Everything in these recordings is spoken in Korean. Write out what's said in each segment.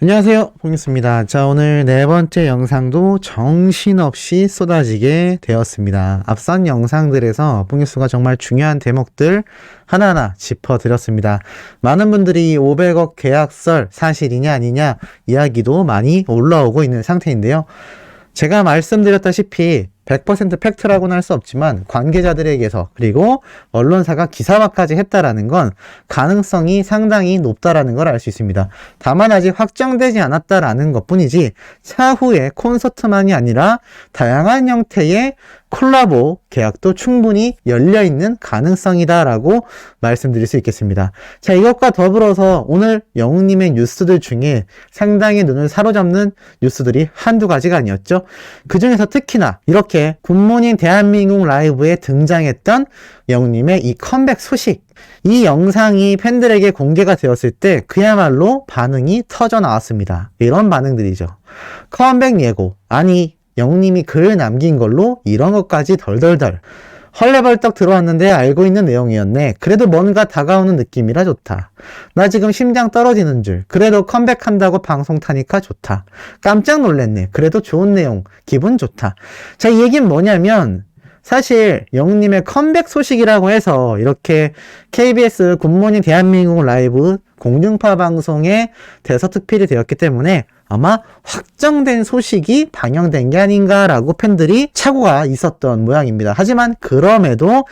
안녕하세요, 봉유스입니다. 자, 오늘 네 번째 영상도 정신없이 쏟아지게 되었습니다. 앞선 영상들에서 봉유스가 정말 중요한 대목들 하나하나 짚어드렸습니다. 많은 분들이 500억 계약설 사실이냐 아니냐 이야기도 많이 올라오고 있는 상태인데요. 제가 말씀드렸다시피 100% 팩트라고는 할 수 없지만 관계자들에게서 그리고 언론사가 기사화까지 했다라는 건 가능성이 상당히 높다라는 걸 알 수 있습니다. 다만 아직 확정되지 않았다라는 것뿐이지 차후에 콘서트만이 아니라 다양한 형태의 콜라보 계약도 충분히 열려있는 가능성이다라고 말씀드릴 수 있겠습니다. 자, 이것과 더불어서 오늘 영웅님의 뉴스들 중에 상당히 눈을 사로잡는 뉴스들이 한두 가지가 아니었죠. 그 중에서 특히나 이렇게 굿모닝 대한민국 라이브에 등장했던 영웅님의 이 컴백 소식, 이 영상이 팬들에게 공개가 되었을 때 그야말로 반응이 터져 나왔습니다. 이런 반응들이죠. 컴백 예고, 아니 영웅님이 글 남긴 걸로 이런 것까지 덜덜덜 헐레벌떡 들어왔는데 알고 있는 내용이었네. 그래도 뭔가 다가오는 느낌이라 좋다. 나 지금 심장 떨어지는 줄. 그래도 컴백한다고 방송 타니까 좋다. 깜짝 놀랐네. 그래도 좋은 내용. 기분 좋다. 자, 이 얘기는 뭐냐면 사실 영웅님의 컴백 소식이라고 해서 이렇게 KBS 굿모닝 대한민국 라이브 공중파 방송에 대서특필이 되었기 때문에 아마 확정된 소식이 방영된 게 아닌가라고 팬들이 착오가 있었던 모양입니다. 하지만 그럼에도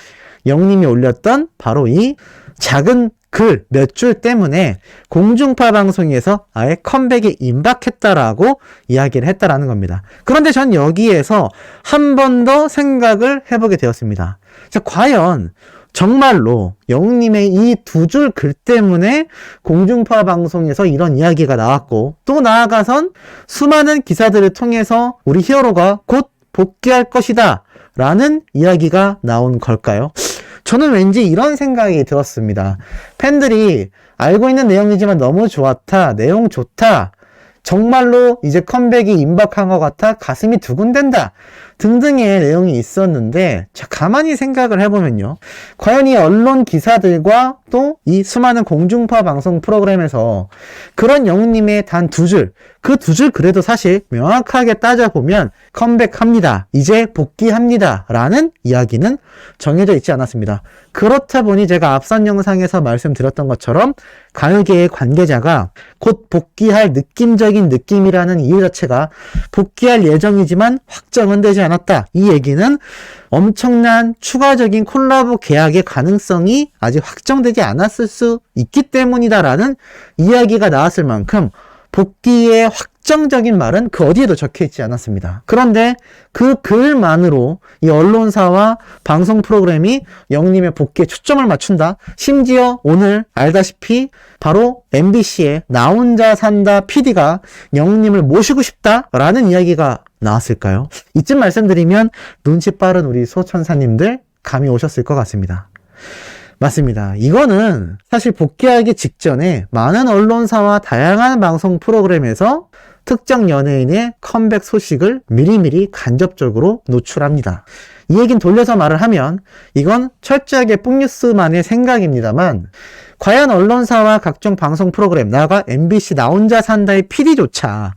영웅님이 올렸던 바로 이 작은 글 몇 줄 때문에 공중파 방송에서 아예 컴백이 임박했다라고 이야기를 했다라는 겁니다. 그런데 전 여기에서 한 번 더 생각을 해보게 되었습니다. 자, 과연 정말로 영웅님의 이 두 줄 글 때문에 공중파 방송에서 이런 이야기가 나왔고 또 나아가선 수많은 기사들을 통해서 우리 히어로가 곧 복귀할 것이다 라는 이야기가 나온 걸까요? 저는 왠지 이런 생각이 들었습니다. 팬들이 알고 있는 내용이지만 너무 좋았다, 내용 좋다, 정말로 이제 컴백이 임박한 것 같아 가슴이 두근댄다 등등의 내용이 있었는데, 자, 가만히 생각을 해보면요, 과연 이 언론 기사들과 또 이 수많은 공중파 방송 프로그램에서 그런 영웅님의 단 두 줄, 그 두 줄 그래도 사실 명확하게 따져보면 컴백합니다, 이제 복귀합니다 라는 이야기는 정해져 있지 않았습니다. 그렇다 보니 제가 앞선 영상에서 말씀드렸던 것처럼 가요계의 관계자가 곧 복귀할 느낌적인 느낌이라는 이유 자체가 복귀할 예정이지만 확정은 되지 않았다, 이 얘기는 엄청난 추가적인 콜라보 계약의 가능성이 아직 확정되지 않았을 수 있기 때문이다라는 이야기가 나왔을 만큼 복귀의 확정적인 말은 그 어디에도 적혀 있지 않았습니다. 그런데 그 글만으로 이 언론사와 방송 프로그램이 영웅님의 복귀에 초점을 맞춘다. 심지어 오늘 알다시피 바로 MBC의 나 혼자 산다 PD가 영웅님을 모시고 싶다라는 이야기가 나왔을까요? 이쯤 말씀드리면 눈치 빠른 우리 소천사님들 감이 오셨을 것 같습니다. 맞습니다. 이거는 사실 복귀하기 직전에 많은 언론사와 다양한 방송 프로그램에서 특정 연예인의 컴백 소식을 미리미리 간접적으로 노출합니다. 이 얘기는 돌려서 말을 하면 이건 철저하게 뽕뉴스만의 생각입니다만, 과연 언론사와 각종 방송 프로그램, 나아가 MBC 나 혼자 산다의 PD조차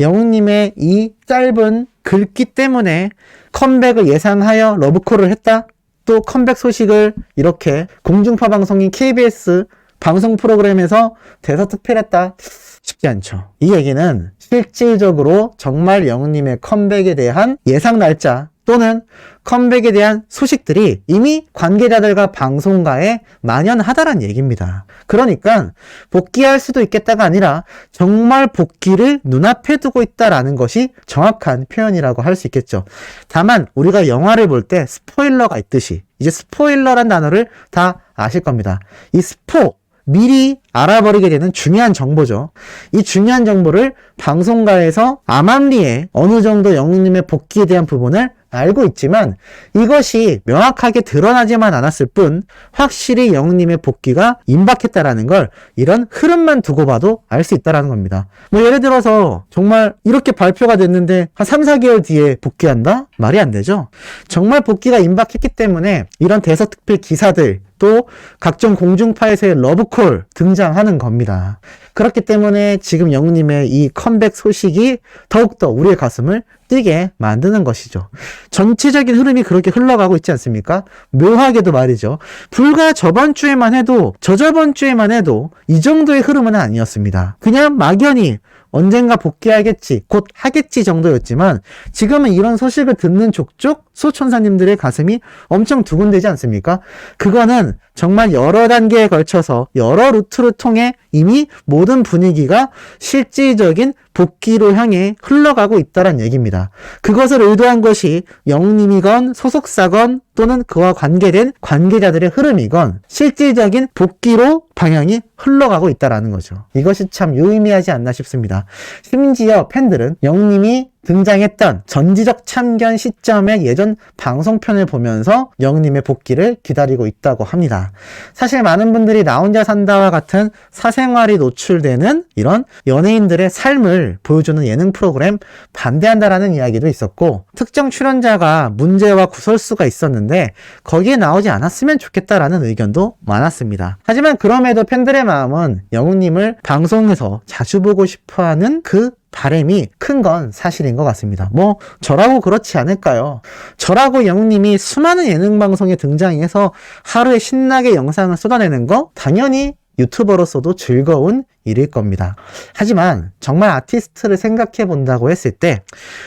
영웅님의 이 짧은 글귀 때문에 컴백을 예상하여 러브콜을 했다? 또 컴백 소식을 이렇게 공중파 방송인 KBS 방송 프로그램에서 대서특필했다? 쉽지 않죠. 이 얘기는 실질적으로 정말 영웅님의 컴백에 대한 예상 날짜 또는 컴백에 대한 소식들이 이미 관계자들과 방송가에 만연하다란 얘기입니다. 그러니까 복귀할 수도 있겠다가 아니라 정말 복귀를 눈앞에 두고 있다라는 것이 정확한 표현이라고 할 수 있겠죠. 다만 우리가 영화를 볼 때 스포일러가 있듯이 이제 스포일러란 단어를 다 아실 겁니다. 이 스포, 미리 알아버리게 되는 중요한 정보죠. 이 중요한 정보를 방송가에서 암암리에 어느 정도 영웅님의 복귀에 대한 부분을 알고 있지만 이것이 명확하게 드러나지만 않았을 뿐 확실히 영웅님의 복귀가 임박했다라는 걸 이런 흐름만 두고 봐도 알 수 있다는 겁니다. 뭐 예를 들어서 정말 이렇게 발표가 됐는데 한 3, 4개월 뒤에 복귀한다? 말이 안 되죠. 정말 복귀가 임박했기 때문에 이런 대서특필 기사들, 또 각종 공중파에서의 러브콜 등장하는 겁니다. 그렇기 때문에 지금 영웅님의 이 컴백 소식이 더욱더 우리의 가슴을 뛰게 만드는 것이죠. 전체적인 흐름이 그렇게 흘러가고 있지 않습니까? 묘하게도 말이죠. 불과 저번 주에만 해도, 저저번 주에만 해도 이 정도의 흐름은 아니었습니다. 그냥 막연히 언젠가 복귀하겠지, 곧 하겠지 정도였지만 지금은 이런 소식을 듣는 족족 수호천사님들의 가슴이 엄청 두근대지 않습니까? 그거는 정말 여러 단계에 걸쳐서 여러 루트를 통해 이미 모든 분위기가 실질적인 복귀로 향해 흘러가고 있다는 얘기입니다. 그것을 의도한 것이 영웅님이건 소속사건 또는 그와 관계된 관계자들의 흐름이건 실질적인 복귀로 방향이 흘러가고 있다는 거죠. 이것이 참 유의미하지 않나 싶습니다. 심지어 팬들은 영웅님이 등장했던 전지적 참견 시점의 예전 방송편을 보면서 영웅님의 복귀를 기다리고 있다고 합니다. 사실 많은 분들이 나 혼자 산다와 같은 사생활이 노출되는 이런 연예인들의 삶을 보여주는 예능 프로그램 반대한다라는 이야기도 있었고, 특정 출연자가 문제와 구설수가 있었는데 거기에 나오지 않았으면 좋겠다라는 의견도 많았습니다. 하지만 그럼에도 팬들의 마음은 영웅님을 방송에서 자주 보고 싶어하는 그 바람이 큰 건 사실인 것 같습니다. 뭐 저라고 그렇지 않을까요? 저라고 영웅님이 수많은 예능 방송에 등장해서 하루에 신나게 영상을 쏟아내는 거 당연히 유튜버로서도 즐거운 일일 겁니다. 하지만 정말 아티스트를 생각해 본다고 했을 때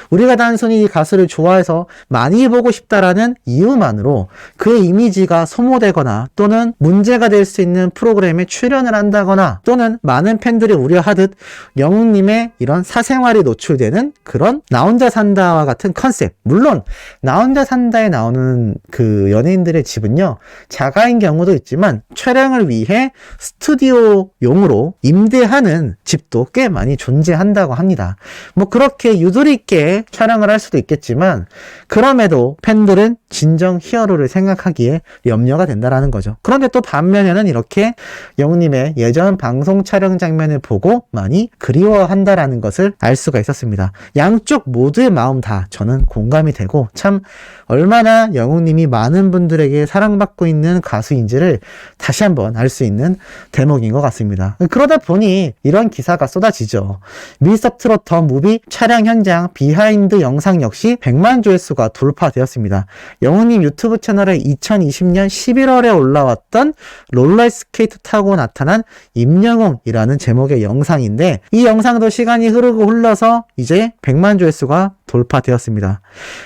우리가 단순히 이 가수를 좋아해서 많이 보고 싶다라는 이유만으로 그의 이미지가 소모되거나 또는 문제가 될 수 있는 프로그램에 출연을 한다거나 또는 많은 팬들이 우려하듯 영웅님의 이런 사생활이 노출되는 그런 나 혼자 산다와 같은 컨셉, 물론 나 혼자 산다에 나오는 그 연예인들의 집은요 자가인 경우도 있지만 촬영을 위해 스튜디오용으로 임대하는 집도 꽤 많이 존재한다고 합니다. 뭐 그렇게 유도리 있게 촬영을 할 수도 있겠지만 그럼에도 팬들은 진정 히어로를 생각하기에 염려가 된다라는 거죠. 그런데 또 반면에는 이렇게 영웅님의 예전 방송 촬영 장면을 보고 많이 그리워한다라는 것을 알 수가 있었습니다. 양쪽 모두의 마음 다 저는 공감이 되고 참 얼마나 영웅님이 많은 분들에게 사랑받고 있는 가수인지를 다시 한번 알 수 있는 대목인 것 같습니다. 그러다 보니 이런 기사가 쏟아지죠. 미스터 트롯 더 무비 촬영 현장 비하인드 영상 역시 100만 조회수가 돌파되었습니다. 영웅님 유튜브 채널에 2020년 11월에 올라왔던 롤러스케이트 타고 나타난 임영웅이라는 제목의 영상인데 이 영상도 시간이 흐르고 흘러서 이제 100만 조회수가 돌파되었습니다.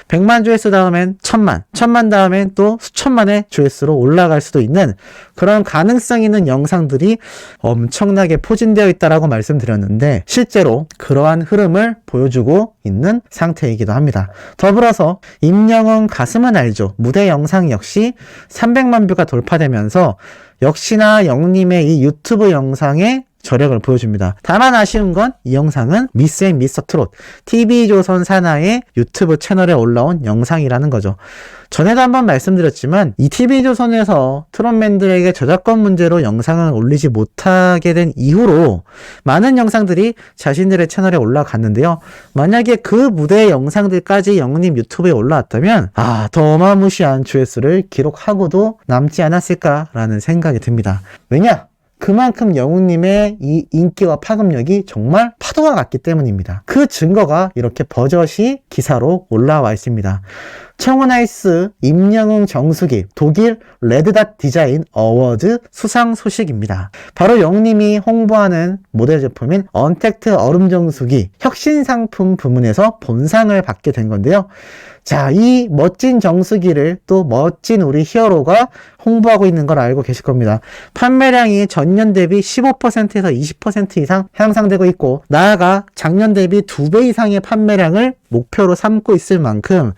100만 조회수 다음엔 1000만, 1000만 다음엔 또 수천만의 조회수로 올라갈 수도 있는 그런 가능성 있는 영상들이 엄청나게 포진되어 있다라고 말씀드렸는데 실제로 그러한 흐름을 보여주고 있는 상태이기도 합니다. 더불어서 임영웅 가슴은 알죠. 무대 영상 역시 300만 뷰가 돌파되면서 역시나 영웅님의 이 유튜브 영상에 저력을 보여줍니다. 다만 아쉬운 건 이 영상은 미스 앤 미스터 트롯 TV조선 산하의 유튜브 채널에 올라온 영상이라는 거죠. 전에도 한번 말씀드렸지만 이 TV조선에서 트롯맨들에게 저작권 문제로 영상을 올리지 못하게 된 이후로 많은 영상들이 자신들의 채널에 올라갔는데요. 만약에 그 무대의 영상들까지 영웅님 유튜브에 올라왔다면 더 어마무시한 조회수를 기록하고도 남지 않았을까라는 생각이 듭니다. 왜냐? 그만큼 영웅님의 이 인기와 파급력이 정말 파도가 같기 때문입니다. 그 증거가 이렇게 버젓이 기사로 올라와 있습니다. 청혼아이스 임영웅 정수기 독일 레드닷 디자인 어워즈 수상 소식입니다. 바로 영웅님이 홍보하는 모델 제품인 언택트 얼음 정수기 혁신 상품 부문에서 본상을 받게 된 건데요. 자, 이 멋진 정수기를 또 멋진 우리 히어로가 홍보하고 있는 걸 알고 계실 겁니다. 판매량이 전년 대비 15%에서 20% 이상 향상되고 있고 나아가 작년 대비 2배 이상의 판매량을 목표로 삼고 있을 만큼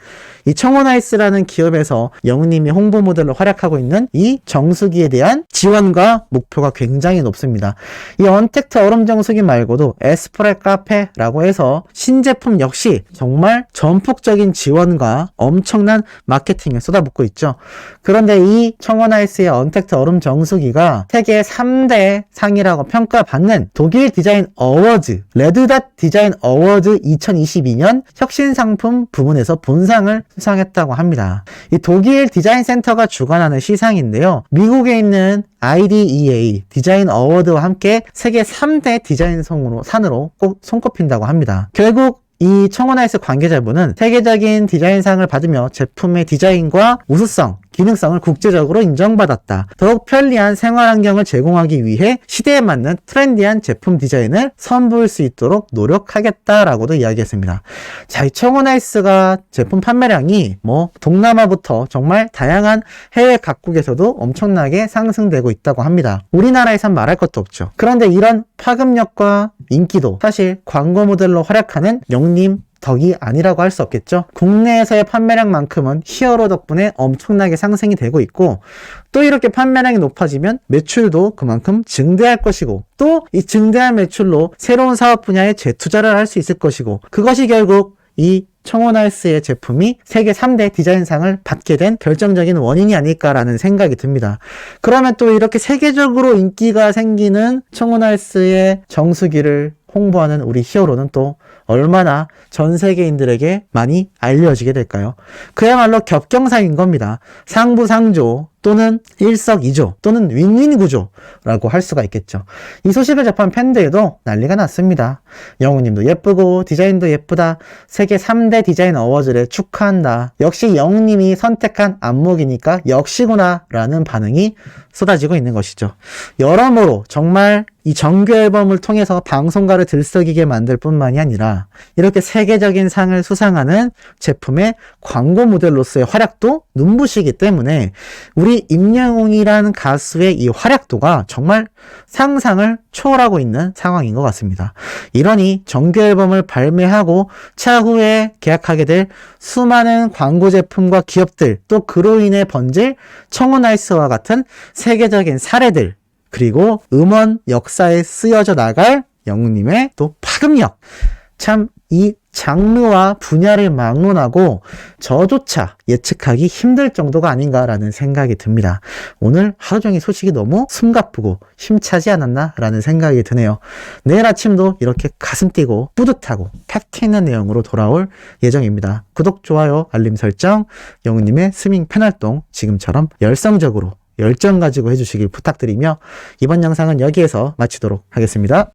이 청혼아이스라는 기업에서 영웅님이 홍보 모델로 활약하고 있는 이 정수기에 대한 지원과 목표가 굉장히 높습니다. 이 언택트 얼음 정수기 말고도 에스프레 카페라고 해서 신제품 역시 정말 전폭적인 지원과 엄청난 마케팅을 쏟아붓고 있죠. 그런데 이 청혼아이스의 언택트 얼음 정수기가 세계 3대 상이라고 평가받는 독일 디자인 어워즈 레드닷 디자인 어워즈 2022년 혁신상품 부문에서 본상을 수상했습니다. 수상했다고 합니다. 이 독일 디자인 센터가 주관하는 시상인데요. 미국에 있는 IDEA 디자인 어워드와 함께 세계 3대 디자인 산으로 꼭 손꼽힌다고 합니다. 결국 이 청원하이스 관계자분은 세계적인 디자인상을 받으며 제품의 디자인과 우수성, 기능성을 국제적으로 인정받았다. 더욱 편리한 생활환경을 제공하기 위해 시대에 맞는 트렌디한 제품 디자인을 선보일 수 있도록 노력하겠다라고도 이야기했습니다. 자, 이 청원하이스가 제품 판매량이 동남아부터 정말 다양한 해외 각국에서도 엄청나게 상승되고 있다고 합니다. 우리나라에선 말할 것도 없죠. 그런데 이런 파급력과 인기도 사실 광고 모델로 활약하는 영님 덕이 아니라고 할 수 없겠죠. 국내에서의 판매량만큼은 히어로 덕분에 엄청나게 상승이 되고 있고, 또 이렇게 판매량이 높아지면 매출도 그만큼 증대할 것이고, 또 이 증대한 매출로 새로운 사업 분야에 재투자를 할 수 있을 것이고, 그것이 결국 이 청원하이스의 제품이 세계 3대 디자인상을 받게 된 결정적인 원인이 아닐까라는 생각이 듭니다. 그러면 또 이렇게 세계적으로 인기가 생기는 청원하이스의 정수기를 홍보하는 우리 히어로는 또 얼마나 전 세계인들에게 많이 알려지게 될까요? 그야말로 겹경상인 겁니다. 상부상조 또는 일석이조 또는 윈윈 구조라고 할 수가 있겠죠. 이 소식을 접한 팬들도 난리가 났습니다. 영우님도 예쁘고 디자인도 예쁘다. 세계 3대 디자인 어워즈를 축하한다. 역시 영우님이 선택한 안목이니까 역시구나 라는 반응이 쏟아지고 있는 것이죠. 여러모로 정말 이 정규 앨범을 통해서 방송가를 들썩이게 만들 뿐만이 아니라 이렇게 세계적인 상을 수상하는 제품의 광고 모델로서의 활약도 눈부시기 때문에 우리 임영웅이라는 가수의 이 활약도가 정말 상상을 초월하고 있는 상황인 것 같습니다. 이러니 정규 앨범을 발매하고 차후에 계약하게 될 수많은 광고 제품과 기업들, 또 그로 인해 번질 청원하이스와 같은 세계적인 사례들, 그리고 음원 역사에 쓰여져 나갈 영웅님의 또 파급력, 참 이 장르와 분야를 막론하고 저조차 예측하기 힘들 정도가 아닌가라는 생각이 듭니다. 오늘 하루 종일 소식이 너무 숨가쁘고 힘차지 않았나 라는 생각이 드네요. 내일 아침도 이렇게 가슴 뛰고 뿌듯하고 팩트 있는 내용으로 돌아올 예정입니다. 구독, 좋아요, 알림 설정, 영웅님의 스밍 팬활동 지금처럼 열성적으로 열정 가지고 해주시길 부탁드리며 이번 영상은 여기에서 마치도록 하겠습니다.